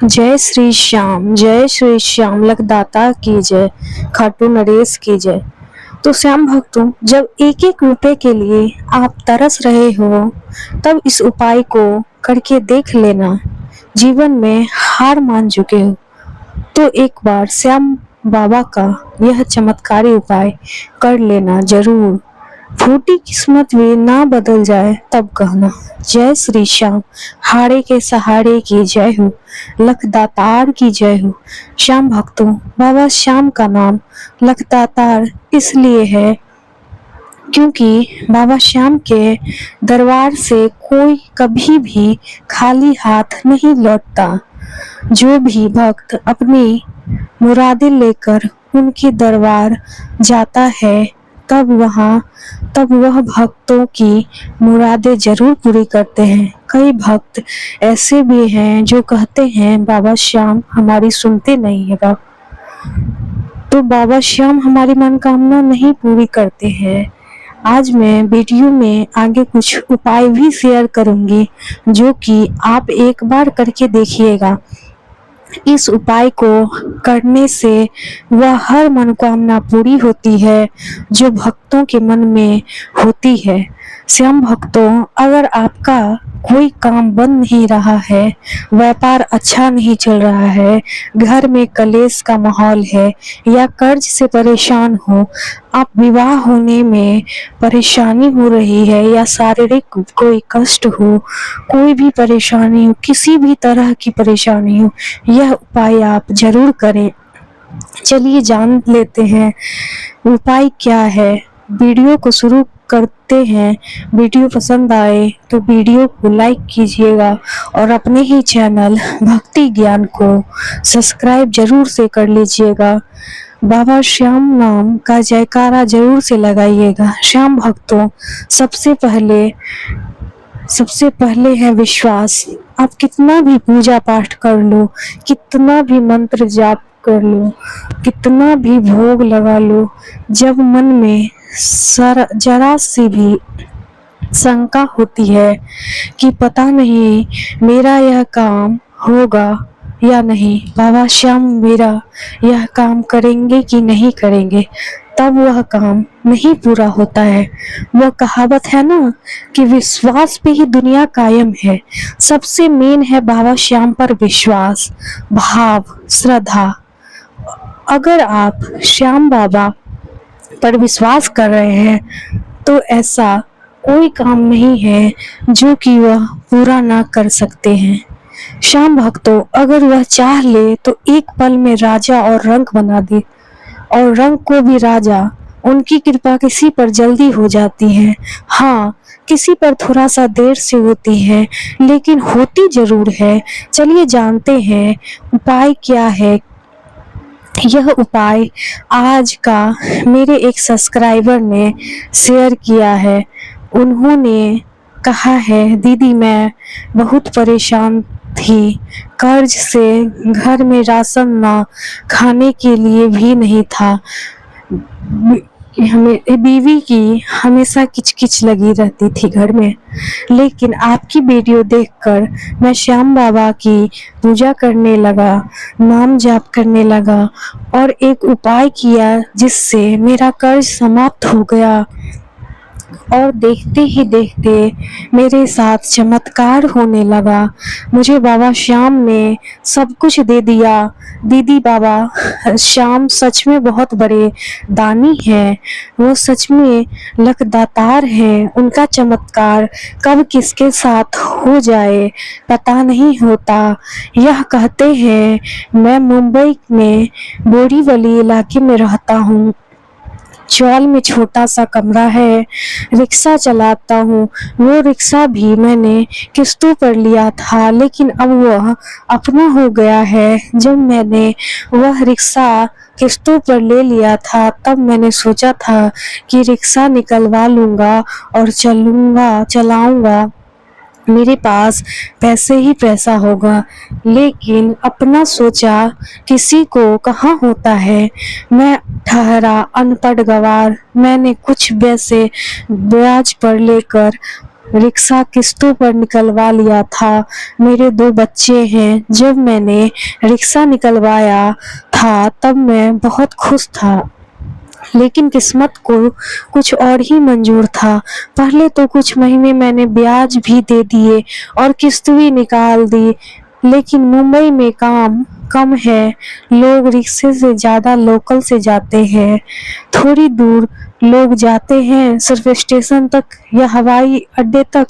जय श्री श्याम लखदाता की जय, खाटू नरेश की जय। तो श्याम भक्तों, जब एक एक रुपए के लिए आप तरस रहे हो, तब इस उपाय को करके देख लेना। जीवन में हार मान चुके हो तो एक बार श्याम बाबा का यह चमत्कारी उपाय कर लेना जरूर। फूटी किस्मत भी ना बदल जाए तब कहना। जय श्री श्याम, हारे के सहारे की जय हो, लखदातार की जय हो। श्याम भक्तों, बाबा श्याम का नाम लखदातार इसलिए है क्योंकि बाबा श्याम के दरबार से कोई कभी भी खाली हाथ नहीं लौटता। जो भी भक्त अपनी मुरादें लेकर उनके दरबार जाता है तब वह भक्तों की मुरादें जरूर पूरी करते हैं। कई भक्त ऐसे भी हैं जो कहते हैं बाबा श्याम हमारी सुनते नहीं है तो बाबा श्याम हमारी मनोकामना नहीं पूरी करते हैं। आज मैं वीडियो में आगे कुछ उपाय भी शेयर करूंगी जो कि आप एक बार करके देखिएगा। इस उपाय को करने से वह हर मनोकामना पूरी होती है जो भक्तों के मन में होती है। श्याम भक्तों, अगर आपका कोई काम बन नहीं रहा है, व्यापार अच्छा नहीं चल रहा है, घर में कलेश का माहौल है या कर्ज से परेशान हो, आप विवाह होने में परेशानी हो रही है या शारीरिक कोई कष्ट हो, कोई भी परेशानी हो, किसी भी तरह की परेशानी हो, यह उपाय आप जरूर करें। चलिए जान लेते हैं उपाय क्या है। वीडियो को शुरू करते हैं। वीडियो पसंद आए तो वीडियो को लाइक कीजिएगा और अपने ही चैनल भक्ति ज्ञान को सब्सक्राइब जरूर से कर लीजिएगा। बाबा श्याम नाम का जयकारा जरूर से लगाइएगा। श्याम भक्तों, सबसे पहले है विश्वास। आप कितना भी पूजा पाठ कर लो, कितना भी मंत्र जाप कर लो, कितना भी भोग लगा लो, जब मन में जरा सी भी शंका होती है कि पता नहीं मेरा यह काम होगा या नहीं, बाबा श्याम मेरा यह काम करेंगे कि नहीं करेंगे, तब वह काम नहीं पूरा होता है। वह कहावत है ना कि विश्वास पे ही दुनिया कायम है। सबसे मेन है बाबा श्याम पर विश्वास, भाव, श्रद्धा। अगर आप श्याम बाबा पर विश्वास कर रहे हैं तो ऐसा कोई काम नहीं है जो कि वह पूरा ना कर सकते हैं। श्याम भक्तों, अगर वह चाह ले तो एक पल में राजा और रंक बना दे, और रंक को भी राजा। उनकी कृपा किसी पर जल्दी हो जाती है, हाँ किसी पर थोड़ा सा देर से होती है, लेकिन होती जरूर है। चलिए जानते हैं उपाय क्या है। यह उपाय आज का मेरे एक सब्सक्राइबर ने शेयर किया है। उन्होंने कहा है, दीदी मैं बहुत परेशान थी, कर्ज से, घर में राशन ना खाने के लिए भी नहीं था, हमें बीवी की हमेशा किचकिच लगी रहती थी घर में। लेकिन आपकी वीडियो देखकर मैं श्याम बाबा की पूजा करने लगा, नाम जाप करने लगा और एक उपाय किया जिससे मेरा कर्ज समाप्त हो गया। और देखते ही देखते मेरे साथ चमत्कार होने लगा। मुझे बाबा श्याम ने सब कुछ दे दिया। दीदी, बाबा श्याम सच में बहुत बड़े दानी हैं। वो सच में लखदातार हैं। उनका चमत्कार कब किसके साथ हो जाए पता नहीं होता। यह कहते हैं, मैं मुंबई में बोरीवली इलाके में रहता हूँ। चौल में छोटा सा कमरा है, रिक्शा चलाता हूँ। वो रिक्शा भी मैंने किस्तों पर लिया था, लेकिन अब वह अपना हो गया है। जब मैंने वह रिक्शा किस्तों पर ले लिया था तब मैंने सोचा था कि रिक्शा निकलवा लूँगा और चलाऊँगा, मेरे पास पैसे ही पैसा होगा। लेकिन अपना सोचा किसी को कहाँ होता है। मैं ठहरा अनपढ़ गवार। मैंने कुछ पैसे ब्याज पर लेकर रिक्शा किस्तों पर निकलवा लिया था। मेरे 2 बच्चे हैं। जब मैंने रिक्शा निकलवाया था तब मैं बहुत खुश था, लेकिन किस्मत को कुछ और ही मंजूर था। पहले तो कुछ महीने मैंने ब्याज भी दे दिए और किस्त भी निकाल दी, लेकिन मुंबई में काम कम है। लोग रिक्शे से ज़्यादा लोकल से जाते हैं। थोड़ी दूर लोग जाते हैं, सिर्फ स्टेशन तक या हवाई अड्डे तक।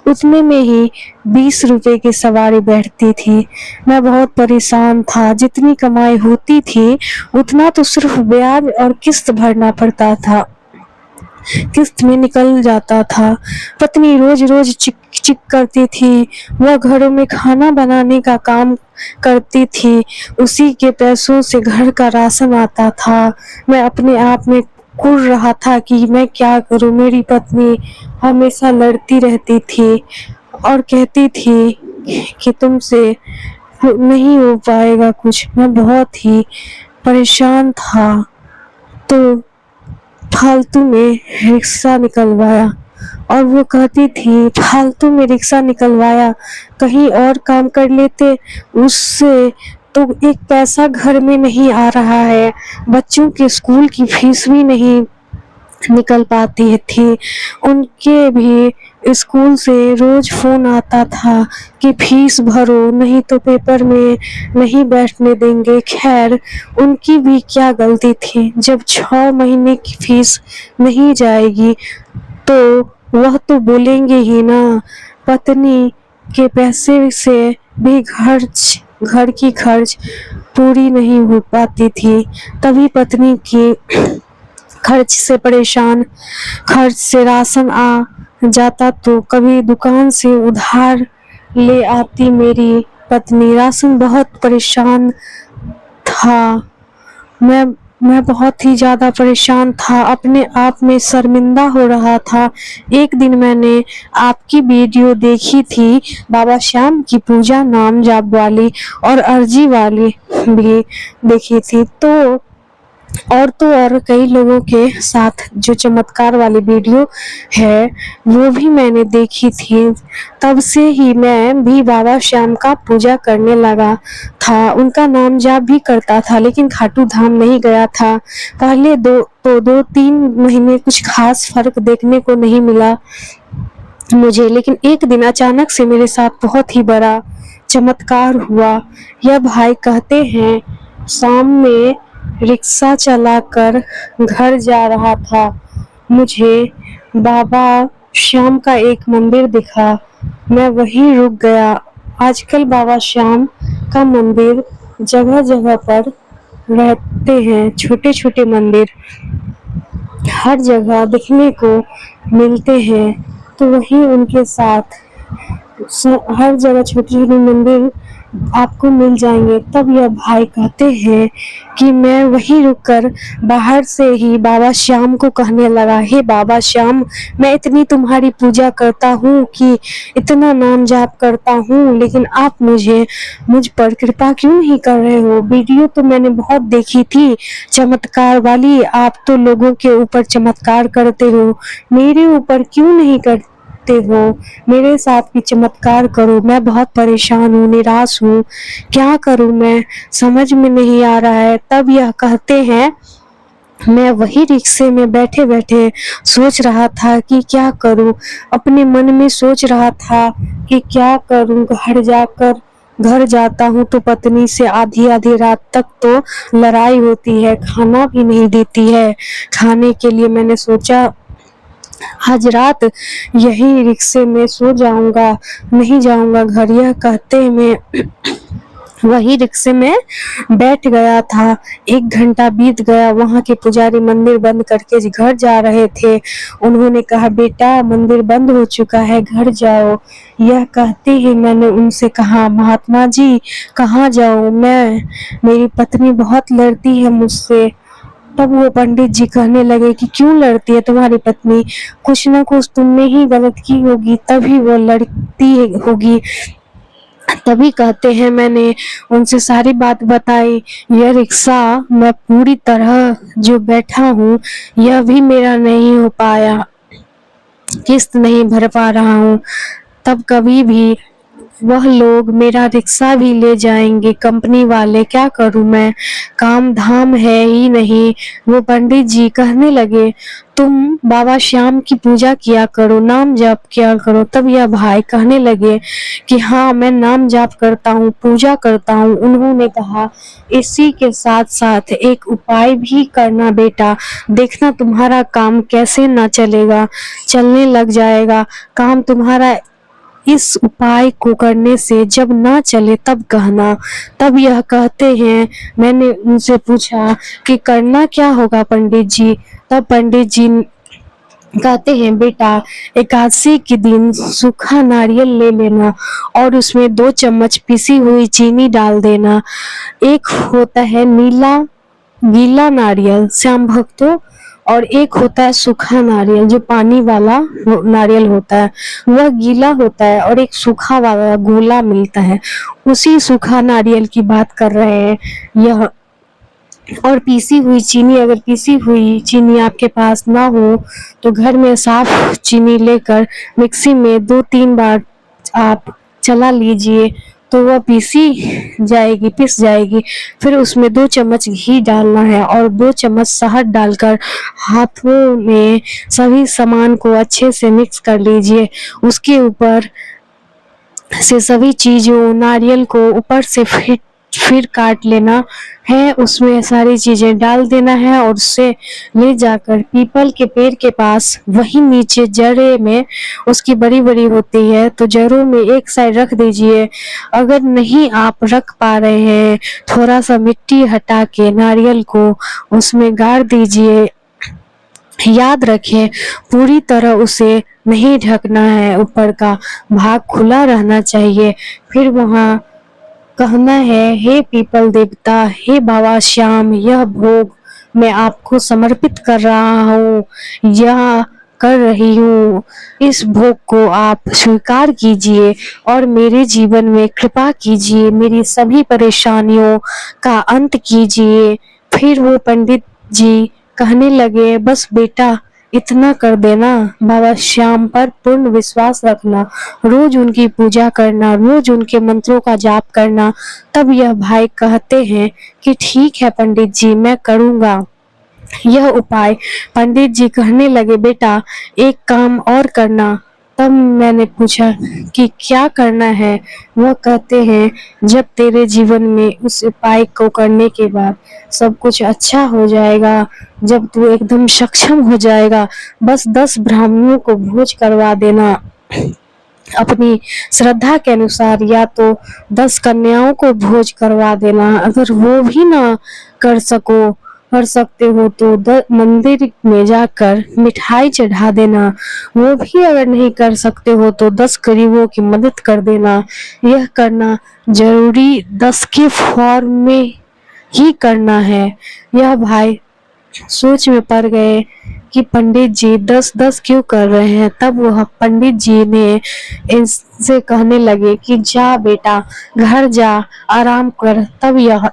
उतने में ही 20 रुपए की सवारी बैठती थी। मैं बहुत परेशान था। जितनी कमाई होती थी उतना तो सिर्फ ब्याज और किस्त भरना पड़ता था, किस्त में निकल जाता था। पत्नी रोज रोज चिक चिक करती थी। वह घरों में खाना बनाने का काम करती थी, उसी के पैसों से घर का राशन आता था। मैं अपने आप में कुढ़ रहा था कि मैं क्या करूं। मेरी पत्नी हमेशा लड़ती रहती थी और कहती थी कि तुमसे नहीं हो पाएगा कुछ। मैं बहुत ही परेशान था, तो फालतू में रिक्शा निकलवाया। और वो कहती थी फालतू में रिक्शा निकलवाया, कहीं और काम कर लेते, उससे तो एक पैसा घर में नहीं आ रहा है, बच्चों के स्कूल की फीस भी नहीं निकल पाती थी। उनके भी स्कूल से रोज फोन आता था कि फीस भरो, नहीं तो पेपर में नहीं बैठने देंगे। खैर, उनकी भी क्या गलती थी। जब 6 महीने की फीस नहीं जाएगी तो वह तो बोलेंगे ही ना। पत्नी के पैसे से भी घर की खर्च पूरी नहीं हो पाती थी। तभी पत्नी की खर्च से परेशान, खर्च से राशन आ जाता तो कभी दुकान से उधार ले आती मेरी पत्नी। राशन बहुत परेशान था। मैं मैं बहुत ही ज़्यादा परेशान था, अपने आप में शर्मिंदा हो रहा था। एक दिन मैंने आपकी वीडियो देखी थी, बाबा श्याम की पूजा नाम जाप वाली और अर्जी वाली भी देखी थी। तो और कई लोगों के साथ जो चमत्कार वाली वीडियो है वो भी मैंने देखी थी। तब से ही मैं भी बाबा श्याम का पूजा करने लगा था। उनका नाम जाप भी करता था, लेकिन खाटू धाम नहीं गया था। पहले 2-3 महीने कुछ खास फर्क देखने को नहीं मिला मुझे, लेकिन एक दिन अचानक से मेरे साथ बहुत ही बड़ा चमत्कार हुआ। यह भाई कहते हैं शाम में रिक्शा चलाकर घर जा रहा था, मुझे बाबा श्याम का एक मंदिर दिखा। मैं वहीं रुक गया। आजकल बाबा श्याम का मंदिर जगह जगह पर रहते हैं, छोटे छोटे मंदिर हर जगह देखने को मिलते हैं। तो वहीं उनके साथ हर जगह छोटे छोटे मंदिर आपको मिल जाएंगे। तब यह भाई कहते हैं कि मैं वहीं रुककर बाहर से ही बाबा श्याम को कहने लगा, हे बाबा श्याम, मैं इतनी तुम्हारी पूजा करता हूँ कि इतना नाम जाप करता हूँ, लेकिन आप मुझ पर कृपा क्यों नहीं कर रहे हो। वीडियो तो मैंने बहुत देखी थी चमत्कार वाली, आप तो लोगों के ऊपर चमत्कार करते हो, मेरे ऊपर क्यों नहीं करते हो। मेरे साथ भी चमत्कार करो। मैं बहुत परेशान हूँ, निराश हूँ, क्या करूँ मैं, समझ में नहीं आ रहा है। तब यह कहते हैं मैं वही रिक्शे में बैठे बैठे सोच रहा था कि क्या करूं। अपने मन में सोच रहा था कि क्या करूं। घर जाता हूं तो पत्नी से आधी आधी रात तक तो लड़ाई होती है, खाना भी नहीं देती है। खाने के लिए मैंने सोचा आज रात यही रिक्शे में सो जाऊंगा, नहीं जाऊंगा घर। यह कहते मैं वही रिक्शे में बैठ गया था। 1 घंटा बीत गया। वहां के पुजारी मंदिर बंद करके घर जा रहे थे। उन्होंने कहा बेटा मंदिर बंद हो चुका है, घर जाओ। यह कहते ही मैंने उनसे कहा महात्मा जी कहाँ जाऊं मैं, मेरी पत्नी बहुत लड़ती है मुझसे। तब वो पंडित जी कहने लगे कि क्यों लड़ती है तुम्हारी पत्नी, कुछ ना कुछ तुमने ही गलत की होगी तभी वो लड़ती होगी। तभी कहते हैं मैंने उनसे सारी बात बताई। यह रिक्शा मैं पूरी तरह जो बैठा हूँ यह भी मेरा नहीं हो पाया। किस्त नहीं भर पा रहा हूँ, तब कभी भी वह लोग मेरा रिक्शा भी ले जाएंगे कंपनी वाले, क्या करूं मैं, काम धाम है ही नहीं। वो पंडित जी कहने लगे, तुम बाबा श्याम की पूजा किया करो, नाम जाप किया करो। तब यह भाई कहने लगे कि हाँ, मैं नाम जाप करता हूँ, पूजा करता हूँ। उन्होंने कहा, इसी के साथ साथ एक उपाय भी करना बेटा, देखना तुम्हारा काम कैसे ना चलेगा, चलने लग जाएगा काम तुम्हारा। इस उपाय को करने से जब ना चले तब कहना। तब यह कहते हैं, मैंने उनसे पूछा कि करना क्या होगा पंडित जी। तब पंडित जी कहते हैं, बेटा एकादशी के दिन सूखा नारियल ले लेना और उसमें 2 चम्मच पिसी हुई चीनी डाल देना। एक होता है नीला गीला नारियल श्याम भक्तों, और एक होता है सूखा नारियल जो पानी वाला नारियल होता है, वह गीला होता है, और एक सूखा वाला गोला मिलता है, उसी सूखा नारियल की बात कर रहे हैं यह। और पीसी हुई चीनी, अगर पीसी हुई चीनी आपके पास ना हो तो घर में साफ चीनी लेकर मिक्सी में 2-3 बार आप चला लीजिए, तो वह पिस जाएगी। फिर उसमें 2 चम्मच घी डालना है और 2 चम्मच शहद डालकर हाथों में सभी सामान को अच्छे से मिक्स कर लीजिए। उसके ऊपर से सभी चीजों नारियल को ऊपर से फिर काट लेना है, उसमें सारी चीजें डाल देना है और उसे ले जाकर पीपल के पेड़ के पास, वही नीचे जड़े में उसकी बड़ी बड़ी होती है, तो जड़ों में एक साइड रख दीजिए। अगर नहीं आप रख पा रहे हैं, थोड़ा सा मिट्टी हटा के नारियल को उसमें गाड़ दीजिए। याद रखें, पूरी तरह उसे नहीं ढकना है, ऊपर का भाग खुला रहना चाहिए। फिर वहां कहना है, हे पीपल देवता, हे बाबा श्याम, यह भोग मैं आपको समर्पित कर रहा हूँ, यह कर रही हूँ। इस भोग को आप स्वीकार कीजिए और मेरे जीवन में कृपा कीजिए, मेरी सभी परेशानियों का अंत कीजिए। फिर वो पंडित जी कहने लगे, बस बेटा इतना कर देना, बाबा श्याम पर पूर्ण विश्वास रखना, रोज उनकी पूजा करना, रोज उनके मंत्रों का जाप करना। तब यह भाई कहते हैं कि ठीक है पंडित जी, मैं करूंगा यह उपाय। पंडित जी कहने लगे, बेटा एक काम और करना। तब मैंने पूछा कि क्या करना है। वह कहते हैं, जब तेरे जीवन में उस उपाय को करने के बाद सब कुछ अच्छा हो जाएगा, जब तू एकदम सक्षम हो जाएगा, बस 10 ब्राह्मणों को भोज करवा देना अपनी श्रद्धा के अनुसार, या तो 10 कन्याओं को भोज करवा देना। अगर वो भी ना कर सकते हो तो मंदिर में जाकर मिठाई चढ़ा देना। वो भी अगर नहीं कर सकते हो तो 10 गरीबों की मदद कर देना। यह करना जरूरी 10 के फॉर्म में ही करना है। यह भाई सोच में पड़ गए कि पंडित जी 10-10 क्यों कर रहे हैं। तब वह पंडित जी ने इनसे कहने लगे कि जा बेटा, घर जा, आराम कर। तब यह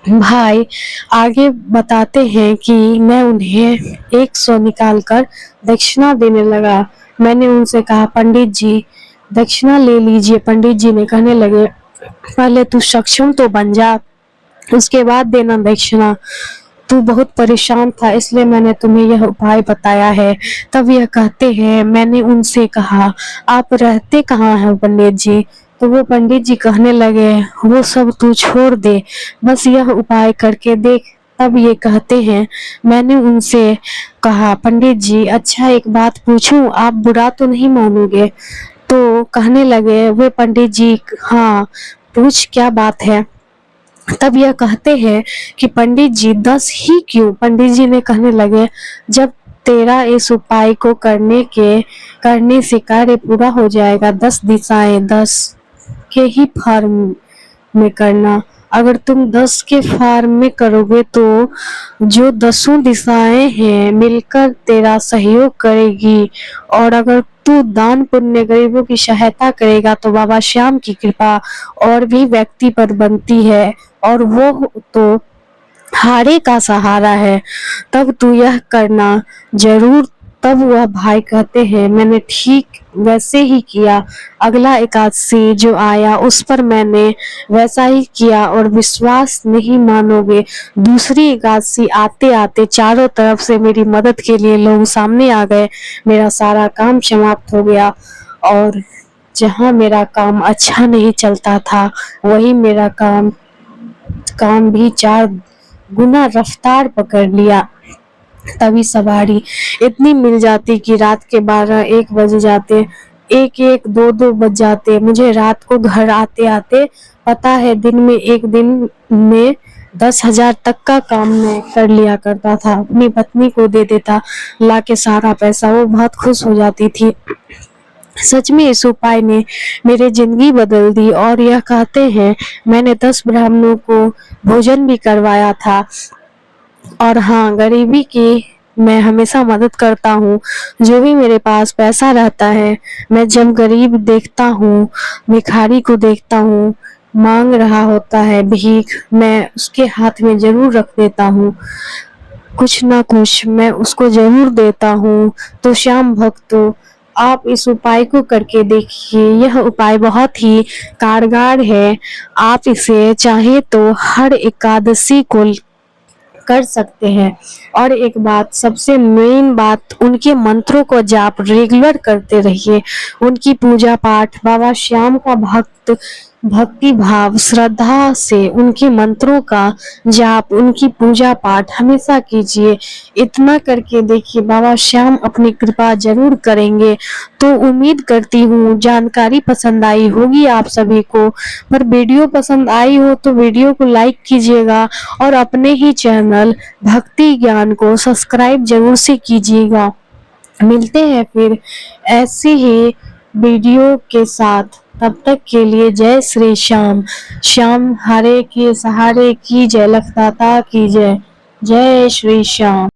भाई आगे बताते हैं कि मैं उन्हें 100 निकाल कर दक्षिणा देने लगा। मैंने उनसे कहा, पंडित जी दक्षिणा ले लीजिए। पंडित जी ने कहने लगे, पहले तू सक्षम तो बन जा, उसके बाद देना दक्षिणा। तू बहुत परेशान था, इसलिए मैंने तुम्हें यह उपाय बताया है। तब यह कहते हैं, मैंने उनसे कहा, आप रहते कहाँ हैं पंडित जी। तो वो पंडित जी कहने लगे, वो सब तू छोड़ दे, बस यह उपाय करके देख। तब ये कहते हैं, मैंने उनसे कहा, पंडित जी अच्छा एक बात पूछूं, आप बुरा तो नहीं मानोगे। तो कहने लगे वे पंडित जी, हाँ पूछ, क्या बात है। तब यह कहते हैं कि पंडित जी 10 ही क्यों। पंडित जी ने कहने लगे, जब तेरा इस उपाय को करने से कार्य पूरा हो जाएगा, 10 दिशाएं 10 के ही फॉर्म में करना। अगर तुम 10 के फॉर्म में करोगे तो जो 10 दिशाएं हैं मिलकर तेरा सहयोग करेगी, और अगर तू दान पुण्य गरीबों की सहायता करेगा तो बाबा श्याम की कृपा और भी व्यक्ति पर बनती है, और वो तो हारे का सहारा है। तब तू यह करना जरूर तब वह भाई कहते हैं, मैंने ठीक वैसे ही किया। अगला एकादशी जो आया उस पर मैंने वैसा ही किया और विश्वास नहीं मानोगे, दूसरी एकादशी आते आते चारों तरफ से मेरी मदद के लिए लोग सामने आ गए। मेरा सारा काम समाप्त हो गया और जहाँ मेरा काम अच्छा नहीं चलता था वही मेरा काम भी 4 गुना रफ्तार पकड़ लिया। तभी सवारी इतनी मिल जाती कि रात के 12-1 बज जाते, 1-1 2-2 बज जाते मुझे रात को घर आते आते। पता है दिन में एक दिन में 10,000 तक का काम मैं कर लिया करता था। अपनी पत्नी को दे देता ला के सारा पैसा, वो बहुत खुश हो जाती थी। सच में इस उपाय ने मेरी जिंदगी बदल दी। और यह कहते हैं मैंने 10 ब्राह्मणों को भोजन भी करवाया था। और हाँ, गरीबी की मैं हमेशा मदद करता हूँ। जो भी मेरे पास पैसा रहता है, मैं जब गरीब देखता हूँ, भिखारी को देखता हूँ मांग रहा होता है भीख, मैं उसके हाथ में जरूर रख देता हूँ, कुछ ना कुछ मैं उसको जरूर देता हूँ। तो श्याम भक्तों, आप इस उपाय को करके देखिए। यह उपाय बहुत ही कारगर है। आप इसे चाहे तो हर एकादशी को कर सकते हैं। और एक बात, सबसे मेन बात, उनके मंत्रों को जाप रेगुलर करते रहिए। उनकी पूजा पाठ, बाबा श्याम का भक्ति भाव श्रद्धा से उनके मंत्रों का जाप, उनकी पूजा पाठ हमेशा कीजिए। इतना करके देखिए, बाबा श्याम अपनी कृपा जरूर करेंगे। तो उम्मीद करती हूँ जानकारी पसंद आई होगी आप सभी को। पर वीडियो पसंद आई हो तो वीडियो को लाइक कीजिएगा और अपने ही चैनल भक्ति ज्ञान को सब्सक्राइब जरूर से कीजिएगा। मिलते हैं फिर ऐसी ही वीडियो के साथ। तब तक के लिए जय श्री श्याम। श्याम हरे के सहारे की जय, लखदाता की जय। जय श्री श्याम।